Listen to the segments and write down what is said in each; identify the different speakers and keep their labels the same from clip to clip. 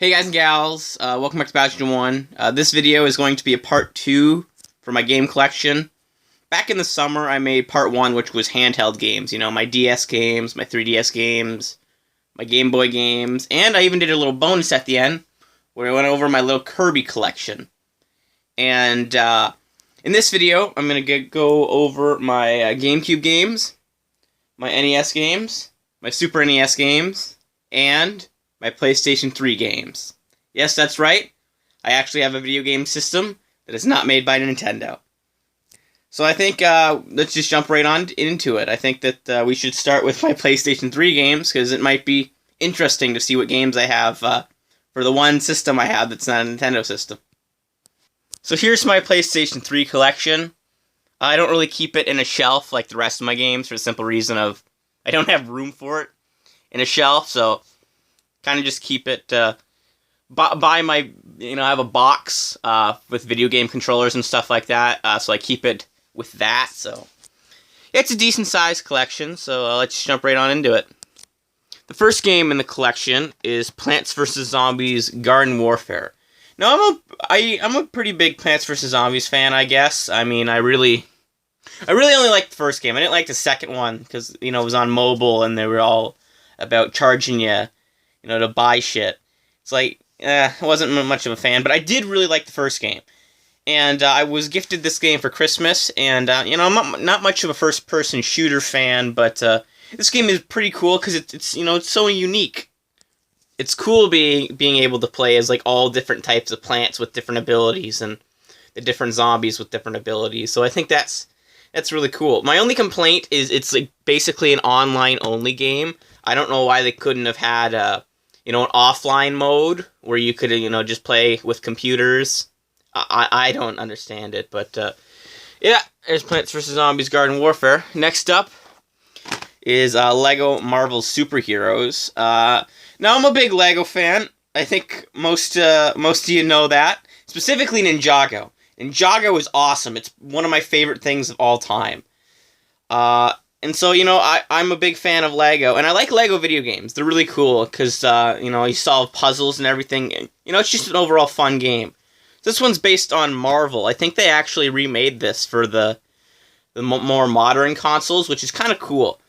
Speaker 1: Hey guys and gals, welcome back to Bastion 1. This video is going to be a part 2 for my game collection. Back in the summer I made part 1, which was handheld games. You know, my DS games, my 3DS games, my Game Boy games, and I even did a little bonus at the end where I went over my little Kirby collection. And in this video I'm going to go over my Gamecube games, my NES games, my Super NES games, and my PlayStation 3 games. Yes, that's right. I actually have a video game system that is not made by Nintendo. So I think let's just jump right on into it. I think that we should start with my PlayStation 3 games, because it might be interesting to see what games I have for the one system I have that's not a Nintendo system. So here's my PlayStation 3 collection. I don't really keep it in a shelf like the rest of my games for the simple reason of I don't have room for it in a shelf, so kind of just keep it by my, I have a box with video game controllers and stuff like that, so I keep it with that. So it's a decent sized collection, so let's jump right on into it. The first game in the collection is Plants vs. Zombies Garden Warfare. Now I'm a pretty big Plants vs. Zombies fan, I guess. I mean, I really only liked the first game. I didn't like the second one because, it was on mobile and they were all about charging you, to buy shit. It's like, I wasn't much of a fan, but I did really like the first game. And I was gifted this game for Christmas, and, I'm not much of a first-person shooter fan, but this game is pretty cool because it's so unique. It's cool being able to play as, like, all different types of plants with different abilities, and the different zombies with different abilities. So I think that's really cool. My only complaint is it's, like, basically an online-only game. I don't know why they couldn't have had an offline mode where you could, just play with computers. I don't understand it, but yeah, there's Plants vs. Zombies Garden Warfare. Next up is Lego Marvel Superheroes. Now, I'm a big Lego fan. I think most of you know that. Specifically Ninjago. Ninjago is awesome. It's one of my favorite things of all time. And so, I'm a big fan of Lego, and I like Lego video games. They're really cool, because, you solve puzzles and everything, and, it's just an overall fun game. This one's based on Marvel. I think they actually remade this for the more modern consoles, which is kind of cool.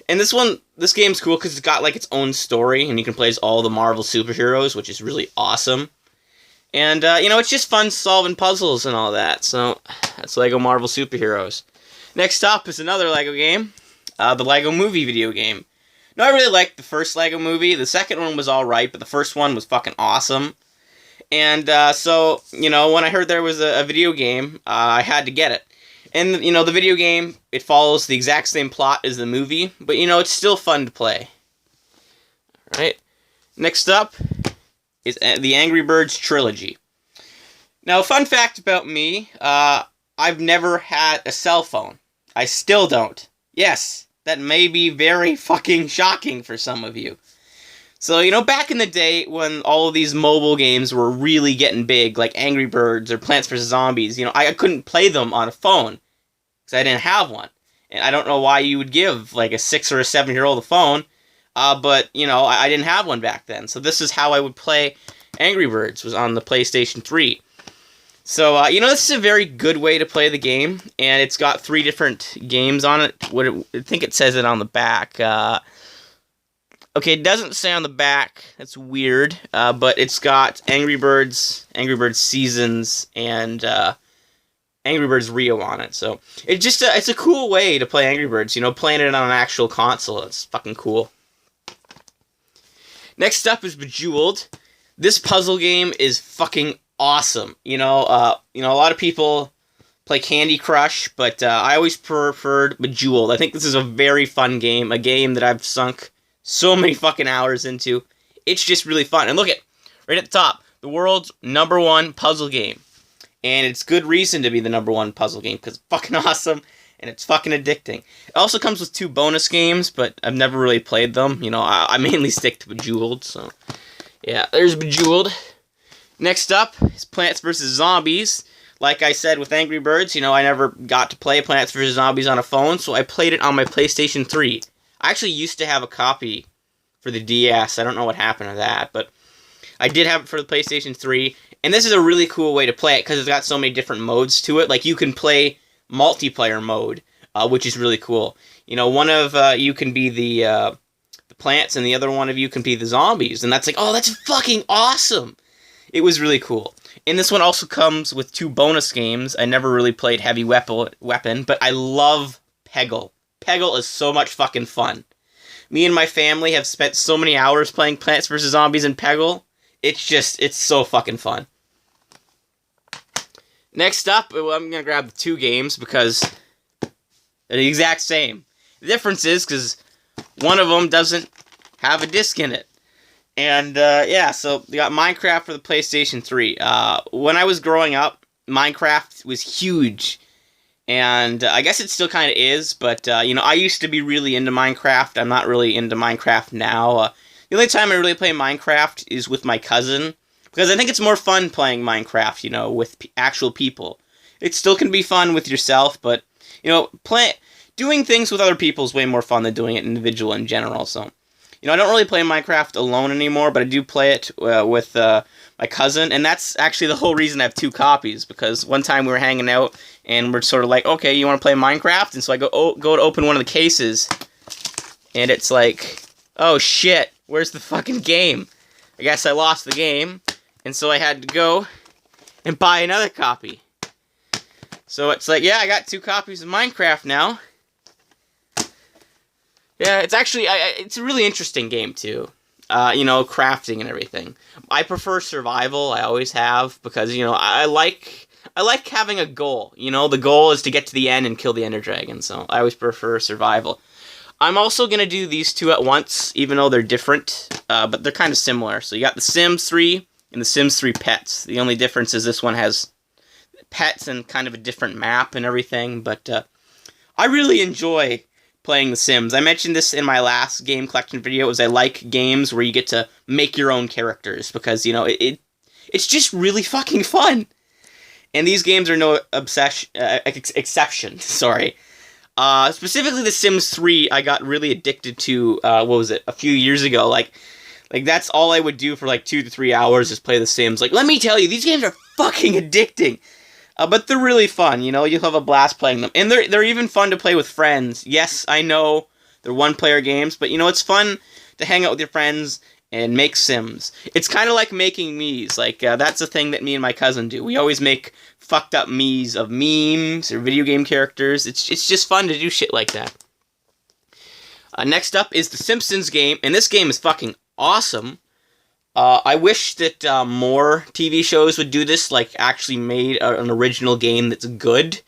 Speaker 1: And this game's cool because it's got, like, its own story, and you can play as all the Marvel superheroes, which is really awesome. And, it's just fun solving puzzles and all that, so that's Lego Marvel Superheroes. Next up is another Lego game. The Lego Movie video game. No, I really liked the first Lego Movie. The second one was alright, but the first one was fucking awesome. And so, when I heard there was a video game, I had to get it. And, the video game, it follows the exact same plot as the movie, but, it's still fun to play. Alright. Next up is the Angry Birds trilogy. Now, fun fact about me, I've never had a cell phone. I still don't. Yes, that may be very fucking shocking for some of you. So, back in the day when all of these mobile games were really getting big, like Angry Birds or Plants vs. Zombies, I couldn't play them on a phone because I didn't have one. And I don't know why you would give, like, a 6 or a 7-year-old a phone, but, I didn't have one back then. So this is how I would play Angry Birds, was on the PlayStation 3. So, this is a very good way to play the game, and it's got 3 different games on it. I think it says it on the back. Okay, it doesn't say on the back. That's weird, but it's got Angry Birds Seasons, and Angry Birds Rio on it. So, it's a cool way to play Angry Birds, playing it on an actual console. It's fucking cool. Next up is Bejeweled. This puzzle game is fucking awesome. A lot of people play Candy Crush, but I always preferred Bejeweled. I think this is a very fun game, a game that I've sunk so many fucking hours into. It's just really fun. And look right at the top, the world's #1 puzzle game. And it's good reason to be the #1 puzzle game, because it's fucking awesome, and it's fucking addicting. It also comes with 2 bonus games, but I've never really played them. I mainly stick to Bejeweled, so yeah, there's Bejeweled. Next up is Plants vs. Zombies. Like I said with Angry Birds, I never got to play Plants vs. Zombies on a phone, so I played it on my PlayStation 3. I actually used to have a copy for the DS. I don't know what happened to that, but I did have it for the PlayStation 3, and this is a really cool way to play it because it's got so many different modes to it. Like, you can play multiplayer mode, which is really cool. You know, one of you can be the plants, and the other one of you can be the zombies, and that's like, oh, that's fucking awesome! It was really cool. And this one also comes with 2 bonus games. I never really played Heavy Weapon, but I love Peggle. Peggle is so much fucking fun. Me and my family have spent so many hours playing Plants vs. Zombies and Peggle. It's so fucking fun. Next up, I'm going to grab the 2 games because they're the exact same. The difference is because one of them doesn't have a disc in it. And, yeah, so we got Minecraft for the PlayStation 3. When I was growing up, Minecraft was huge. And I guess it still kind of is, but, you know, I used to be really into Minecraft. I'm not really into Minecraft now. The only time I really play Minecraft is with my cousin, because I think it's more fun playing Minecraft, you know, with actual people. It still can be fun with yourself, but, you know, doing things with other people is way more fun than doing it individual in general, so... You know, I don't really play Minecraft alone anymore, but I do play it with my cousin, and that's actually the whole reason I have 2 copies, because one time we were hanging out, and we're sort of like, okay, you want to play Minecraft? And so I go to open one of the cases, and it's like, oh shit, where's the fucking game? I guess I lost the game, and so I had to go and buy another copy. So it's like, yeah, I got 2 copies of Minecraft now. Yeah, it's actually, it's a really interesting game, too. You know, crafting and everything. I prefer survival, I always have, because, you know, I like having a goal. You know, the goal is to get to the end and kill the Ender Dragon, so I always prefer survival. I'm also going to do these 2 at once, even though they're different, but they're kind of similar. So you got The Sims 3 and The Sims 3 Pets. The only difference is this one has pets and kind of a different map and everything, but I really enjoy playing The Sims. I mentioned this in my last game collection video, is I like games where you get to make your own characters, because, you know, it's just really fucking fun. And these games are no exception, sorry. Specifically The Sims 3, I got really addicted to, what was it, a few years ago, like that's all I would do for like 2 to 3 hours is play The Sims. Like, let me tell you, these games are fucking addicting. But they're really fun, you know, you'll have a blast playing them. And they're even fun to play with friends. Yes, I know, they're one-player games, but, you know, it's fun to hang out with your friends and make Sims. It's kind of like making Miis. Like, that's a thing that me and my cousin do. We always make fucked-up Miis of memes or video game characters. It's just fun to do shit like that. Next up is the Simpsons game, and this game is fucking awesome. I wish that more TV shows would do this, like actually made an original game that's good,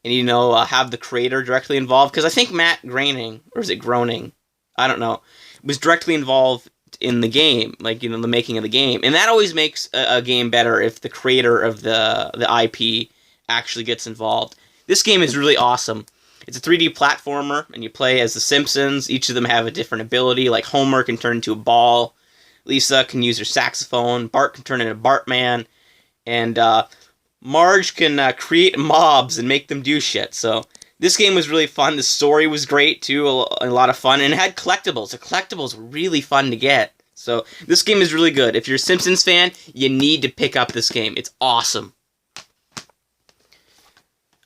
Speaker 1: and, you know, have the creator directly involved, because I think Matt Groening, or is it Groening? I don't know, was directly involved in the game, like, you know, the making of the game, and that always makes a game better if the creator of the IP actually gets involved. This game is really awesome. It's a 3D platformer, and you play as the Simpsons. Each of them have a different ability, like Homer can turn into a ball, Lisa can use her saxophone, Bart can turn into Bartman, and Marge can create mobs and make them do shit. So this game was really fun. The story was great, too, a lot of fun, and it had collectibles. The collectibles were really fun to get. So this game is really good. If you're a Simpsons fan, you need to pick up this game. It's awesome.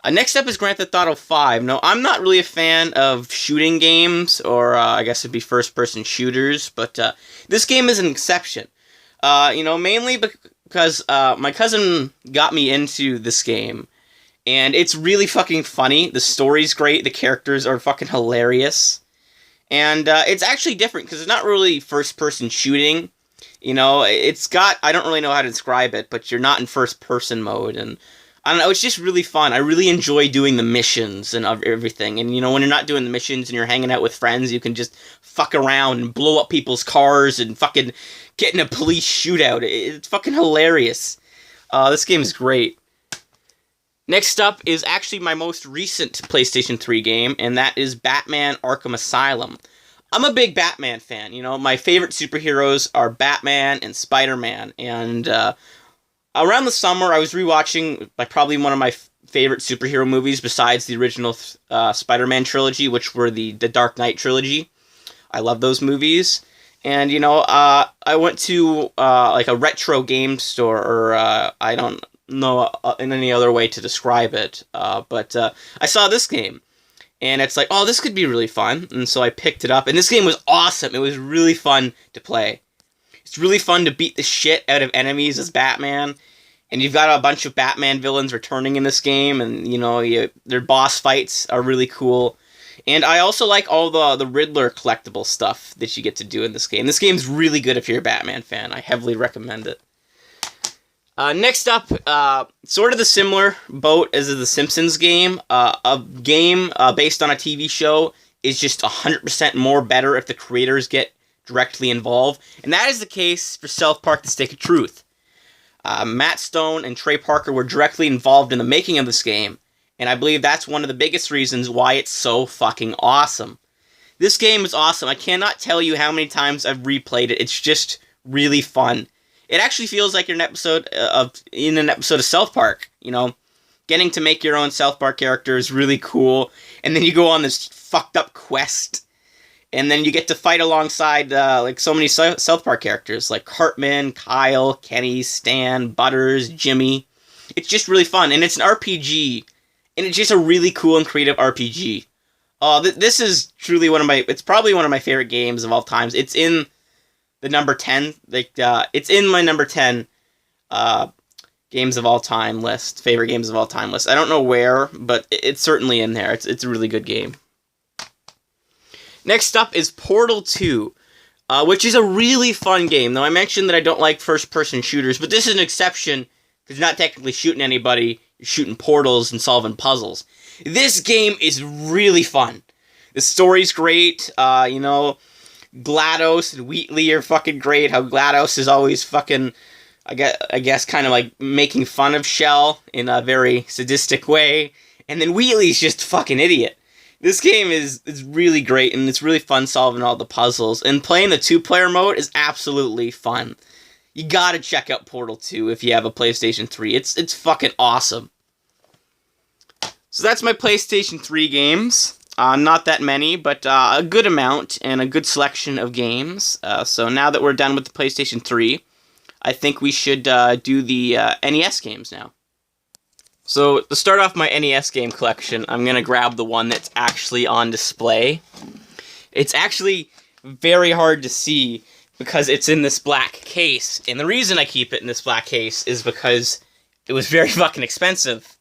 Speaker 1: Next up is Grand Theft Auto 5. No, I'm not really a fan of shooting games, or I guess it'd be first-person shooters, but this game is an exception. You know, mainly because my cousin got me into this game, and it's really fucking funny. The story's great, the characters are fucking hilarious, and it's actually different, because it's not really first-person shooting. You know, it's got, I don't really know how to describe it, but you're not in first-person mode, and I don't know, it's just really fun. I really enjoy doing the missions and everything. And, you know, when you're not doing the missions and you're hanging out with friends, you can just fuck around and blow up people's cars and fucking get in a police shootout. It's fucking hilarious. This game is great. Next up is actually my most recent PlayStation 3 game, and that is Batman Arkham Asylum. I'm a big Batman fan. You know, my favorite superheroes are Batman and Spider-Man, and around the summer, I was rewatching probably one of my favorite superhero movies besides the original Spider-Man trilogy, which were the Dark Knight trilogy. I love those movies. And, I went to, like, a retro game store, or, I don't know in any other way to describe it, but I saw this game, and it's like, oh, this could be really fun, and so I picked it up, and this game was awesome. It was really fun to play. It's really fun to beat the shit out of enemies as Batman, and you've got a bunch of Batman villains returning in this game, and, their boss fights are really cool. And I also like all the Riddler collectible stuff that you get to do in this game. This game's really good if you're a Batman fan. I heavily recommend it. Next up, sort of the similar boat as the Simpsons game. A game based on a TV show is just 100% more better if the creators get directly involved. And that is the case for South Park: The Stick of Truth. Matt Stone and Trey Parker were directly involved in the making of this game. And I believe that's one of the biggest reasons why it's so fucking awesome. This game is awesome. I cannot tell you how many times I've replayed it. It's just really fun. It actually feels like you're in an episode of South Park. Getting to make your own South Park character is really cool. And then you go on this fucked up quest. And then you get to fight alongside like so many South Park characters, like Cartman, Kyle, Kenny, Stan, Butters, Jimmy. It's just really fun. And it's an RPG. And it's just a really cool and creative RPG. This is truly it's probably one of my favorite games of all times. It's in the number 10, it's in my number 10 games of all time list, favorite games of all time list. I don't know where, but it's certainly in there. It's a really good game. Next up is Portal 2, which is a really fun game. Now, I mentioned that I don't like first-person shooters, but this is an exception, because you're not technically shooting anybody. You're shooting portals and solving puzzles. This game is really fun. The story's great. GLaDOS and Wheatley are fucking great. How GLaDOS is always fucking, I guess kind of like making fun of Shell in a very sadistic way. And then Wheatley's just a fucking idiot. This game is really great, and it's really fun solving all the puzzles. And playing the 2-player mode is absolutely fun. You gotta check out Portal 2 if you have a PlayStation 3. It's fucking awesome. So that's my PlayStation 3 games. Not that many, but a good amount and a good selection of games. So now that we're done with the PlayStation 3, I think we should do the NES games now. So to start off my NES game collection, I'm going to grab the one that's actually on display. It's actually very hard to see because it's in this black case. And the reason I keep it in this black case is because it was very fucking expensive.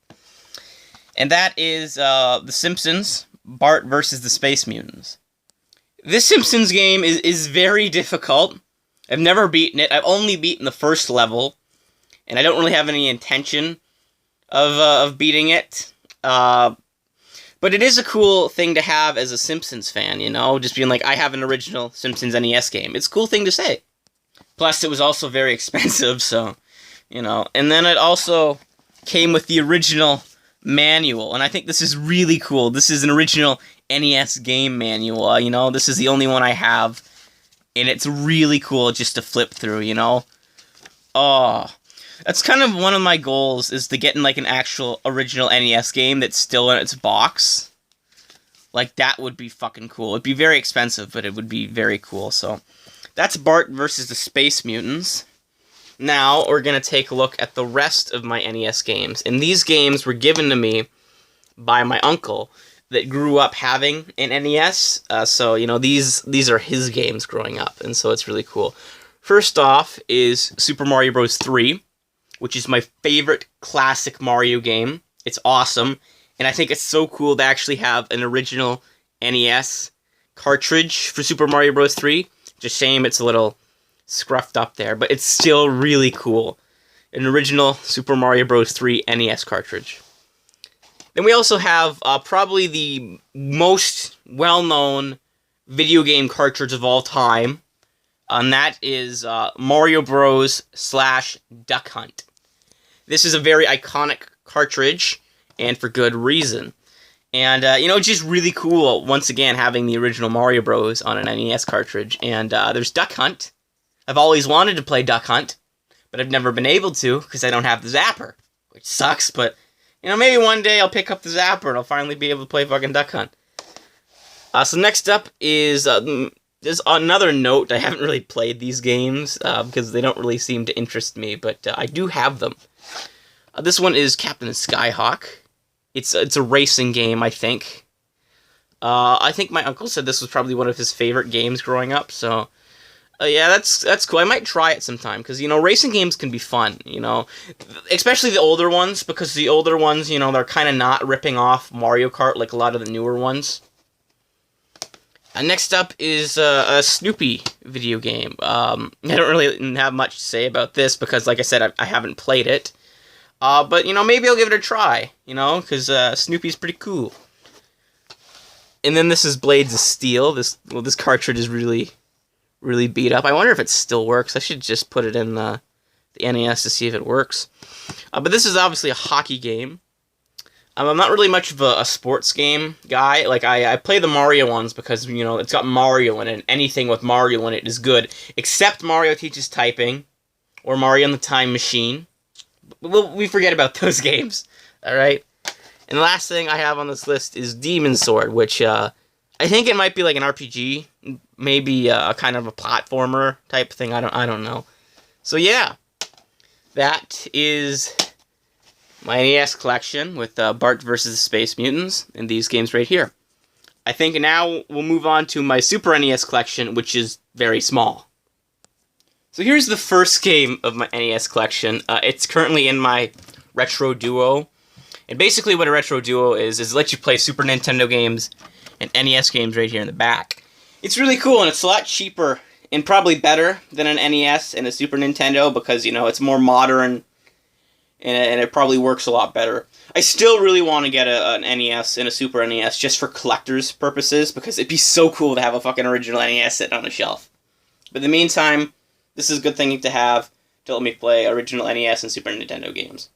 Speaker 1: And that is The Simpsons, Bart versus the Space Mutants. This Simpsons game is very difficult. I've never beaten it. I've only beaten the first level. And I don't really have any intention of beating it. But it is a cool thing to have as a Simpsons fan, just being like, I have an original Simpsons NES game. It's a cool thing to say. Plus, it was also very expensive, so, And then it also came with the original manual, and I think this is really cool. This is an original NES game manual, This is the only one I have, and it's really cool just to flip through, Oh, that's kind of one of my goals, is to get in, like, an actual original NES game that's still in its box. Like, that would be fucking cool. It'd be very expensive, but it would be very cool. So, that's Bart versus the Space Mutants. Now, we're going to take a look at the rest of my NES games. And these games were given to me by my uncle that grew up having an NES. So, these are his games growing up, and so it's really cool. First off is Super Mario Bros. 3. Which is my favorite classic Mario game. It's awesome, and I think it's so cool to actually have an original NES cartridge for Super Mario Bros. 3. Just shame it's a little scruffed up there, but it's still really cool. An original Super Mario Bros. 3 NES cartridge. Then we also have probably the most well-known video game cartridge of all time, and that is Mario Bros. / Duck Hunt. This is a very iconic cartridge, and for good reason. And, it's just really cool, once again, having the original Mario Bros. On an NES cartridge. And there's Duck Hunt. I've always wanted to play Duck Hunt, but I've never been able to, because I don't have the Zapper. Which sucks, but, maybe one day I'll pick up the Zapper, and I'll finally be able to play fucking Duck Hunt. So next up is There's another note, I haven't really played these games, because they don't really seem to interest me, but I do have them. This one is Captain Skyhawk. It's a racing game, I think. I think my uncle said this was probably one of his favorite games growing up, so... yeah, that's cool. I might try it sometime, because, racing games can be fun, especially the older ones, because the older ones, they're kind of not ripping off Mario Kart like a lot of the newer ones. Next up is a Snoopy video game. I don't really have much to say about this, because, like I said, I haven't played it. But, maybe I'll give it a try, because Snoopy's pretty cool. And then this is Blades of Steel. This cartridge is really beat up. I wonder if it still works. I should just put it in the NES to see if it works. But this is obviously a hockey game. I'm not really much of a sports game guy. Like, I play the Mario ones because, it's got Mario in it. Anything with Mario in it is good. Except Mario Teaches Typing, or Mario and the Time Machine. We forget about those games. Alright? And the last thing I have on this list is Demon Sword, which, I think it might be like an RPG. Maybe a kind of a platformer type thing. I don't know. So, yeah. That is... my NES collection with Bart vs. the Space Mutants and these games right here. I think now we'll move on to my Super NES collection, which is very small. So here's the first game of my NES collection. It's currently in my Retro Duo. And basically what a Retro Duo is it lets you play Super Nintendo games and NES games right here in the back. It's really cool, and it's a lot cheaper and probably better than an NES and a Super Nintendo because, it's more modern. And it probably works a lot better. I still really want to get an NES and a Super NES just for collector's purposes, because it'd be so cool to have a fucking original NES sitting on a shelf. But in the meantime, this is a good thing to have to let me play original NES and Super Nintendo games.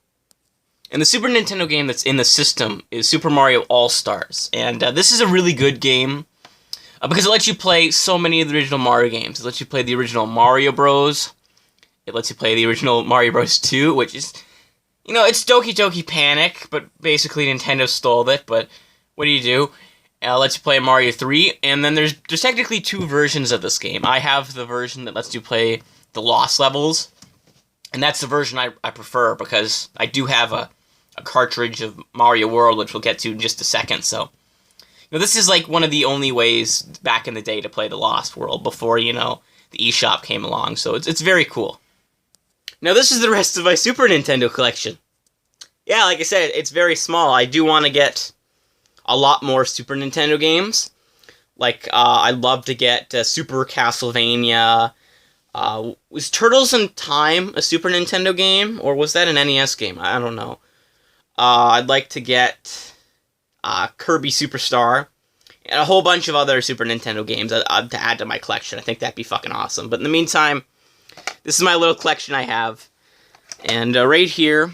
Speaker 1: And the Super Nintendo game that's in the system is Super Mario All-Stars. And this is a really good game, because it lets you play so many of the original Mario games. It lets you play the original Mario Bros. It lets you play the original Mario Bros. 2, which is... it's Doki Doki Panic, but basically Nintendo stole it, but what do you do? Lets you play Mario 3, and then there's technically two versions of this game. I have the version that lets you play the Lost levels, and that's the version I prefer, because I do have a cartridge of Mario World, which we'll get to in just a second, so... this is like one of the only ways back in the day to play the Lost World, before, the eShop came along, so it's very cool. Now, this is the rest of my Super Nintendo collection. Yeah, like I said, it's very small. I do want to get a lot more Super Nintendo games. Like, I'd love to get Super Castlevania. Was Turtles in Time a Super Nintendo game? Or was that an NES game? I don't know. I'd like to get Kirby Superstar. And a whole bunch of other Super Nintendo games to add to my collection. I think that'd be fucking awesome. But in the meantime... this is my little collection I have, and right here,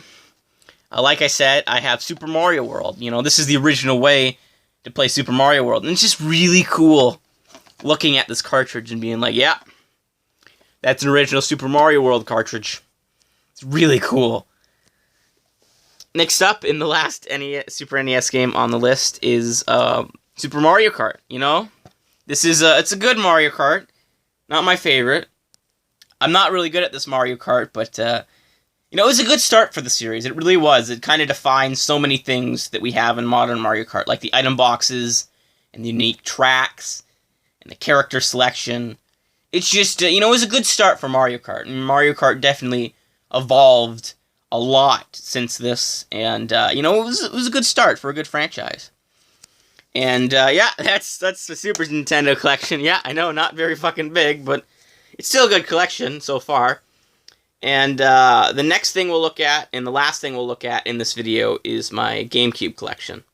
Speaker 1: like I said, I have Super Mario World. This is the original way to play Super Mario World, and it's just really cool looking at this cartridge and being like, yeah, that's an original Super Mario World cartridge. It's really cool. Next up, in the last Super NES game on the list is Super Mario Kart, This is it's a good Mario Kart, not my favorite. I'm not really good at this Mario Kart, but, it was a good start for the series. It really was. It kind of defines so many things that we have in modern Mario Kart, like the item boxes, and the unique tracks, and the character selection. It's just, it was a good start for Mario Kart, and Mario Kart definitely evolved a lot since this, and, it was a good start for a good franchise. And, yeah, that's the Super Nintendo collection. Yeah, I know, not very fucking big, but... it's still a good collection so far. And the next thing we'll look at, and the last thing we'll look at in this video, is my Gamecube collection.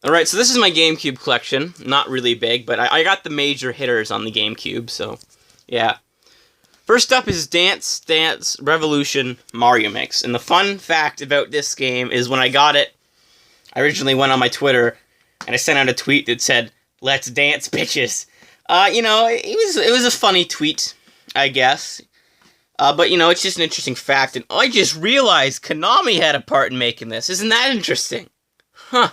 Speaker 1: Alright, so this is my Gamecube collection. Not really big, but I got the major hitters on the Gamecube, so yeah. First up is Dance Dance Revolution Mario Mix. And the fun fact about this game is when I got it, I originally went on my Twitter, and I sent out a tweet that said, "Let's dance, bitches." It was a funny tweet, I guess. But, it's just an interesting fact. And I just realized Konami had a part in making this. Isn't that interesting? Huh.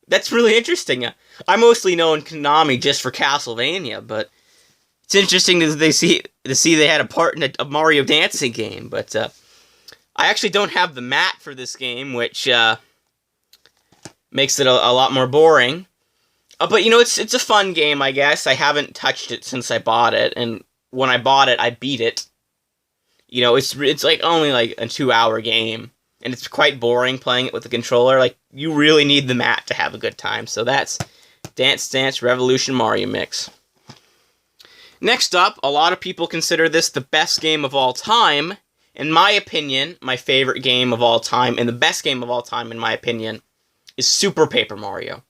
Speaker 1: That's really interesting. I mostly know Konami just for Castlevania, but it's interesting to see they had a part in a Mario dancing game. But I actually don't have the mat for this game, which makes it a lot more boring. But, you know, it's a fun game, I guess. I haven't touched it since I bought it, and when I bought it, I beat it. You know, it's like only like a 2-hour game, and it's quite boring playing it with the controller. Like, you really need the mat to have a good time. So that's Dance Dance Revolution Mario Mix. Next up, a lot of people consider this the best game of all time. In my opinion, my favorite game of all time, and the best game of all time, in my opinion, is Super Paper Mario.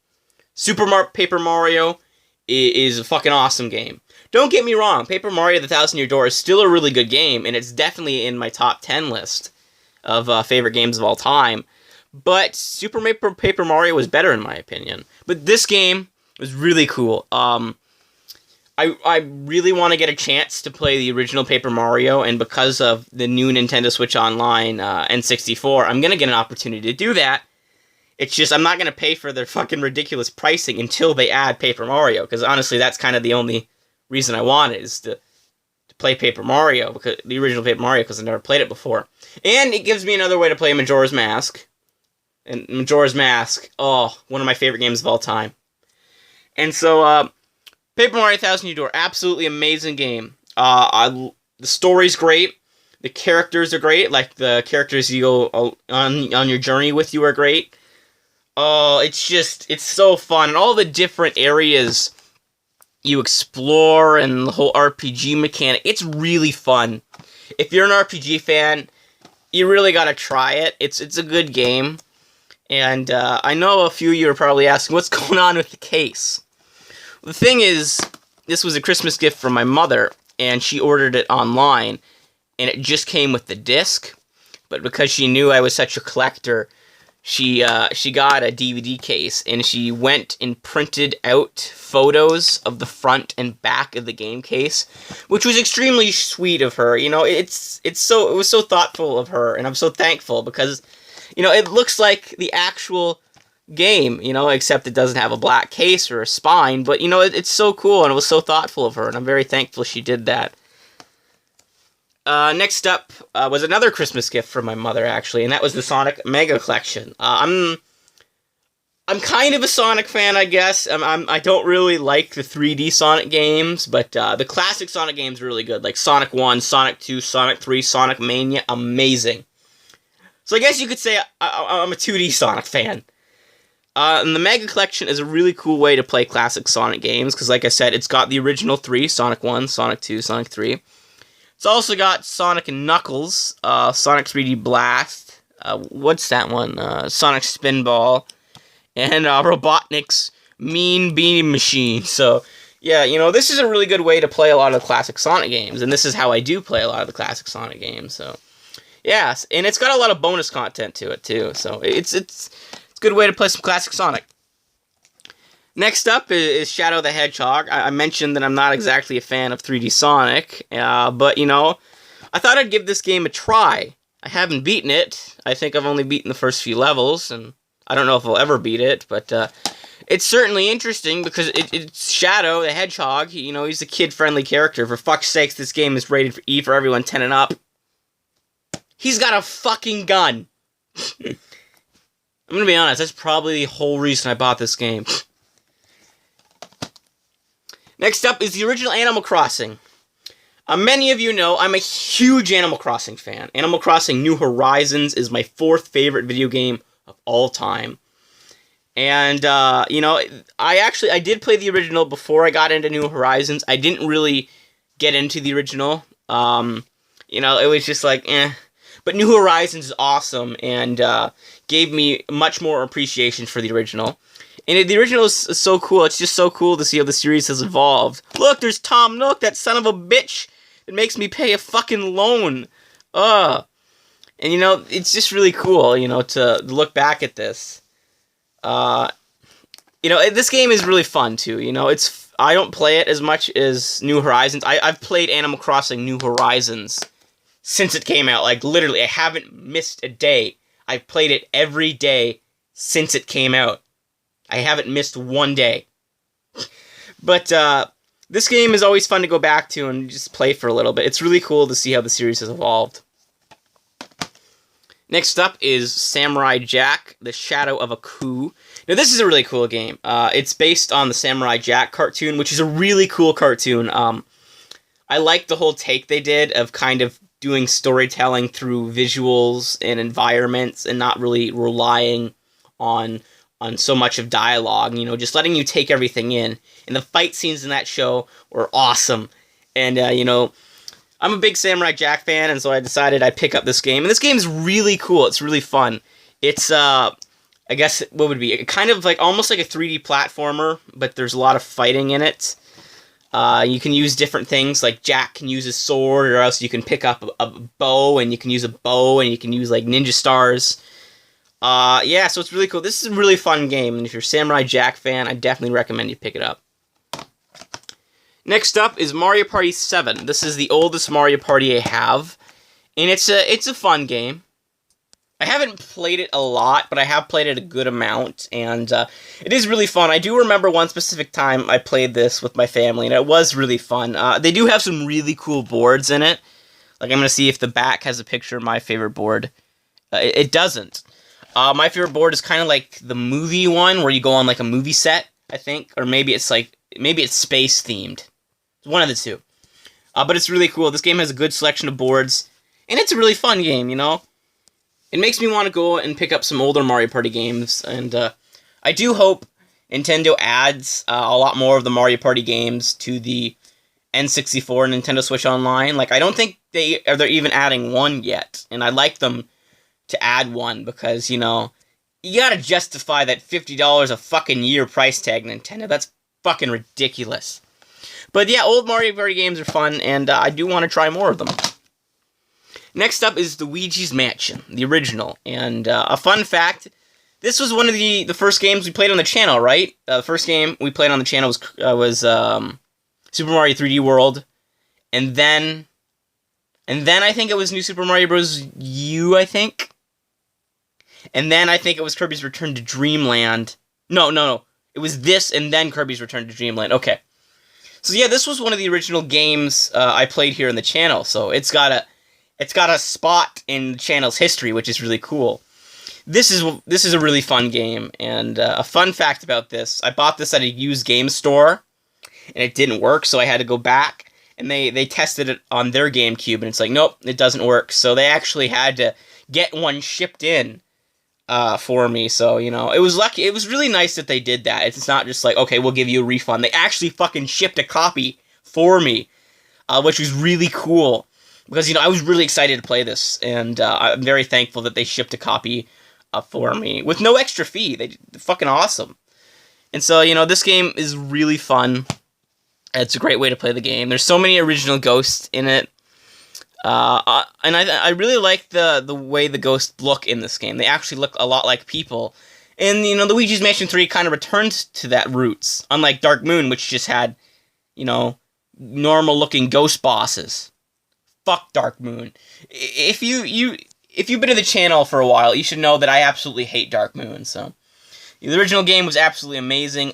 Speaker 1: Paper Mario is a fucking awesome game. Don't get me wrong, Paper Mario the Thousand Year Door is still a really good game, and it's definitely in my top 10 list of favorite games of all time. But Super Paper Mario was better in my opinion. But this game was really cool. I really want to get a chance to play the original Paper Mario, and because of the new Nintendo Switch Online N64, I'm going to get an opportunity to do that. It's just, I'm not going to pay for their fucking ridiculous pricing until they add Paper Mario, because honestly, that's kind of the only reason I want it, is to play Paper Mario, because the original Paper Mario, because I never played it before. And it gives me another way to play Majora's Mask. And Majora's Mask, oh, one of my favorite games of all time. And so, Paper Mario Thousand Year Door, absolutely amazing game. The story's great. The characters are great. Like, the characters you go on your journey with you are great. Oh, it's so fun. And all the different areas you explore and the whole RPG mechanic, it's really fun. If you're an RPG fan, you really gotta try it. It's a good game. And I know a few of you are probably asking, what's going on with the case? The thing is, this was a Christmas gift from my mother, and she ordered it online, and it just came with the disc. But because she knew I was such a collector, she got a DVD case, and she went and printed out photos of the front and back of the game case, which was extremely sweet of her. You know, it was so thoughtful of her, and I'm so thankful because, you know, it looks like the actual game, you know, except it doesn't have a black case or a spine, but, you know, it's so cool, and it was so thoughtful of her, and I'm very thankful she did that. Next up was another Christmas gift from my mother, actually, and that was the Sonic Mega Collection. I'm kind of a Sonic fan, I guess. I don't really like the 3D Sonic games, but the classic Sonic games are really good, like Sonic 1, Sonic 2, Sonic 3, Sonic Mania, amazing. So I guess you could say I'm a 2D Sonic fan. And the Mega Collection is a really cool way to play classic Sonic games, because like I said, it's got the original 3, Sonic 1, Sonic 2, Sonic 3. It's also got Sonic and Knuckles, Sonic 3D Blast, what's that one? Sonic Spinball, and Robotnik's Mean Bean Machine. So, yeah, you know, this is a really good way to play a lot of the classic Sonic games, and this is how I do play a lot of the classic Sonic games, so... Yeah, and it's got a lot of bonus content to it, too, so it's a good way to play some classic Sonic. Next up is Shadow the Hedgehog. I mentioned that I'm not exactly a fan of 3D Sonic, but, you know, I thought I'd give this game a try. I haven't beaten it. I think I've only beaten the first few levels, and I don't know if I'll ever beat it, but it's certainly interesting because it's Shadow the Hedgehog. You know, he's a kid-friendly character. For fuck's sakes, this game is rated for E for everyone 10 and up. He's got a fucking gun. I'm gonna be honest, that's probably the whole reason I bought this game. Next up is the original Animal Crossing. Many of you know I'm a huge Animal Crossing fan. Animal Crossing New Horizons is my 4th favorite video game of all time. And, you know, I did play the original before I got into New Horizons. I didn't really get into the original. You know, it was just like, eh. But New Horizons is awesome, and gave me much more appreciation for the original. And the original is so cool. It's just so cool to see how the series has evolved. Look, there's Tom Nook, that son of a bitch. It makes me pay a fucking loan. Ugh. And, you know, it's just really cool, you know, to look back at this. You know, this game is really fun, too. You know, I don't play it as much as New Horizons. I've played Animal Crossing New Horizons since it came out. Like, literally, I haven't missed a day. I've played it every day since it came out. I haven't missed one day. But this game is always fun to go back to and just play for a little bit. It's really cool to see how the series has evolved. Next up is Samurai Jack, The Shadow of a Coup. Now, this is a really cool game. It's based on the Samurai Jack cartoon, which is a really cool cartoon. I like the whole take they did of kind of doing storytelling through visuals and environments and not really relying on so much of dialogue, you know, just letting you take everything in. And the fight scenes in that show were awesome. And, you know, I'm a big Samurai Jack fan, and so I decided I'd pick up this game. And this game is really cool. It's really fun. It's, I guess, what would it be? Kind of like, almost like a 3D platformer, but there's a lot of fighting in it. You can use different things, like Jack can use his sword, or else you can pick up a bow, and you can use a bow, and you can use, like, ninja stars. Yeah, so it's really cool. This is a really fun game, and if you're a Samurai Jack fan, I definitely recommend you pick it up. Next up is Mario Party 7. This is the oldest Mario Party I have, and it's a fun game. I haven't played it a lot, but I have played it a good amount, and it is really fun. I do remember one specific time I played this with my family, and it was really fun. They do have some really cool boards in it. Like, I'm going to see if the back has a picture of my favorite board. It doesn't. My favorite board is kind of like the movie one, where you go on like a movie set, I think, or maybe it's space themed. It's one of the two. But it's really cool. This game has a good selection of boards, and it's a really fun game, you know? It makes me want to go and pick up some older Mario Party games, and I do hope Nintendo adds a lot more of the Mario Party games to the N64 Nintendo Switch Online. Like, I don't think they're even adding one yet, and I'd like them to add one, because, you know, you gotta justify that $50 a fucking year price tag, Nintendo. That's fucking ridiculous. But yeah, old Mario Party games are fun, and I do want to try more of them. Next up is Luigi's Mansion, the original. And a fun fact, this was one of the first games we played on the channel, right? The first game we played on the channel was Super Mario 3D World. And then I think it was New Super Mario Bros. U, I think. And then I think it was Kirby's Return to Dreamland. No. It was this and then Kirby's Return to Dreamland. Okay. So yeah, this was one of the original games I played here in the channel. So it's got a spot in the channel's history, which is really cool. This is a really fun game, and a fun fact about this: I bought this at a used game store, and it didn't work, so I had to go back, and they tested it on their GameCube, and it's like, nope, it doesn't work. So they actually had to get one shipped in for me. So, you know, it was lucky. It was really nice that they did that. It's not just like, okay, we'll give you a refund. They actually fucking shipped a copy for me, which was really cool. Because, you know, I was really excited to play this, and I'm very thankful that they shipped a copy for me with no extra fee. They're fucking awesome. And so, you know, this game is really fun. It's a great way to play the game. There's so many original ghosts in it. And I really like the way the ghosts look in this game. They actually look a lot like people. And, you know, Luigi's Mansion 3 kind of returned to that roots, unlike Dark Moon, which just had, you know, normal-looking ghost bosses. Fuck Dark Moon. If you've been to the channel for a while, you should know that I absolutely hate Dark Moon. So the original game was absolutely amazing.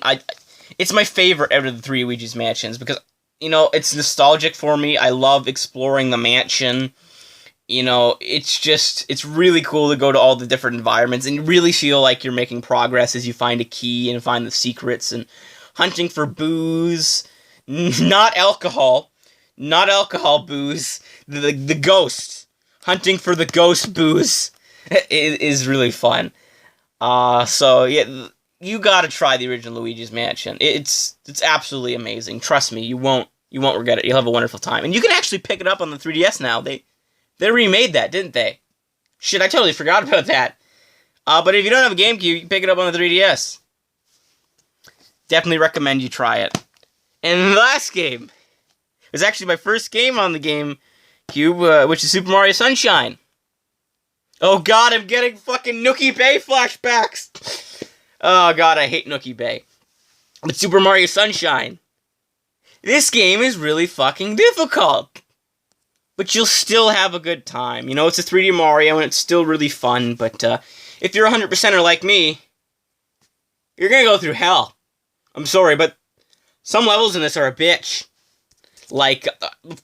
Speaker 1: It's my favorite out of the three Luigi's Mansions because, you know, it's nostalgic for me. I love exploring the mansion. You know, it's really cool to go to all the different environments and you really feel like you're making progress as you find a key and find the secrets and hunting for booze, not alcohol booze, the ghost. Hunting for the ghost booze is really fun. So yeah, you gotta try the original Luigi's Mansion. It's absolutely amazing. Trust me, you won't regret it. You'll have a wonderful time. And you can actually pick it up on the 3DS now. They remade that, didn't they? Shit, I totally forgot about that. But if you don't have a GameCube, you can pick it up on the 3DS. Definitely recommend you try it. And the last game was actually my first game on the GameCube, which is Super Mario Sunshine. Oh god, I'm getting fucking Nookie Bay flashbacks! Oh god, I hate Nookie Bay. But Super Mario Sunshine. This game is really fucking difficult. But you'll still have a good time. You know, it's a 3D Mario and it's still really fun, but if you're a 100%er like me, you're gonna go through hell. I'm sorry, but Some levels in this are a bitch. Like,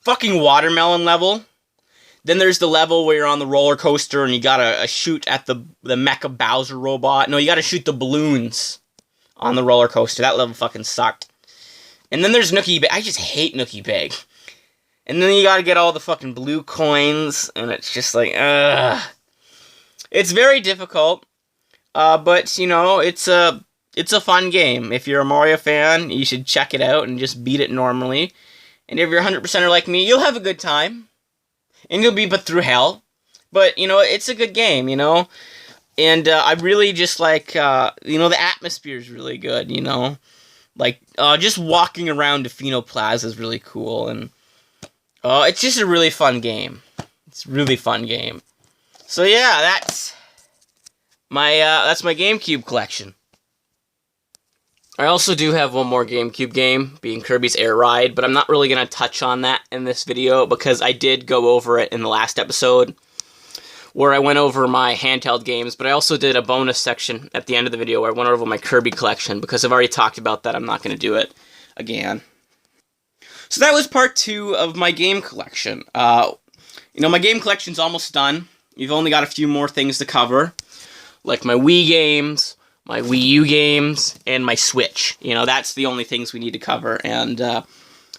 Speaker 1: fucking watermelon level. Then there's the level where you're on the roller coaster and you gotta shoot at the Mecha Bowser robot. No, you gotta shoot the balloons on the roller coaster. That level fucking sucked. And then there's Nookie Bag. I just hate Nookie Bag. And then you gotta get all the fucking blue coins, and it's just like, ugh. It's very difficult, but, you know, it's a fun game. If you're a Mario fan, you should check it out and just beat it normally. And if you're 100%er like me, you'll have a good time. And you'll be put through hell. But, you know, it's a good game, you know? And I really just like, you know, the atmosphere is really good, you know? Like, just walking around Defino Plaza is really cool, and it's just a really fun game. It's a really fun game. So yeah, that's my GameCube collection. I also do have one more GameCube game, being Kirby's Air Ride, but I'm not really going to touch on that in this video, because I did go over it in the last episode, where I went over my handheld games, but I also did a bonus section at the end of the video where I went over my Kirby collection. Because I've already talked about that, I'm not going to do it again. So that was part 2 of my game collection. You know, my game collection's almost done. You've only got a few more things to cover, like my Wii games, my Wii U games, and my Switch. You know, that's the only things we need to cover, and I'm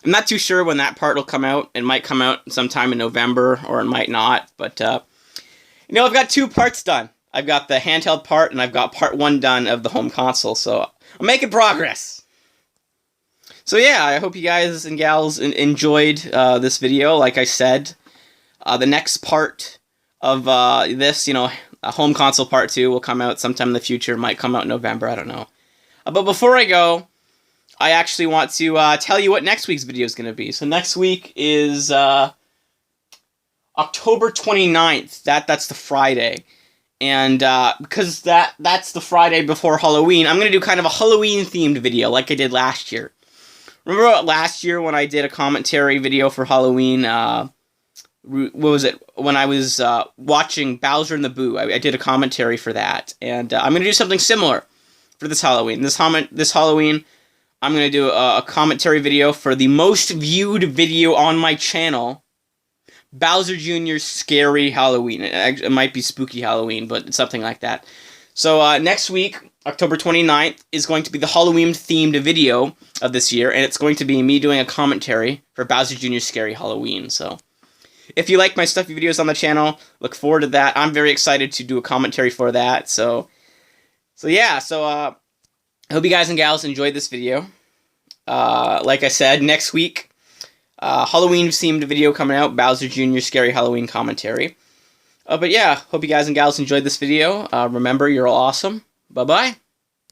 Speaker 1: not too sure when that part will come out. It might come out sometime in November, or it might not, but you know, I've got 2 parts done. I've got the handheld part, and I've got part 1 done of the home console, so I'm making progress. So yeah, I hope you guys and gals enjoyed this video. Like I said, the next part of this, you know, home console part 2 will come out sometime in the future. Might come out in November, I don't know. But before I go, I actually want to tell you what next week's video is going to be. So next week is October 29th, that's the Friday, and because that's the Friday before Halloween, I'm going to do kind of a Halloween-themed video like I did last year. Remember last year when I did a commentary video for Halloween, what was it, when I was watching Bowser and the Boo, I did a commentary for that, and I'm going to do something similar for this Halloween. This Halloween, I'm going to do a commentary video for the most viewed video on my channel, Bowser Jr.'s Scary Halloween. It might be Spooky Halloween, but it's something like that. So next week, October 29th, is going to be the Halloween-themed video of this year, and it's going to be me doing a commentary for Bowser Jr.'s Scary Halloween. So if you like my stuffy videos on the channel, look forward to that. I'm very excited to do a commentary for that. So yeah, I hope you guys and gals enjoyed this video. Like I said, next week, Halloween-themed video coming out, Bowser Jr. Scary Halloween commentary. But yeah, hope you guys and gals enjoyed this video. Remember, you're all awesome. Bye-bye.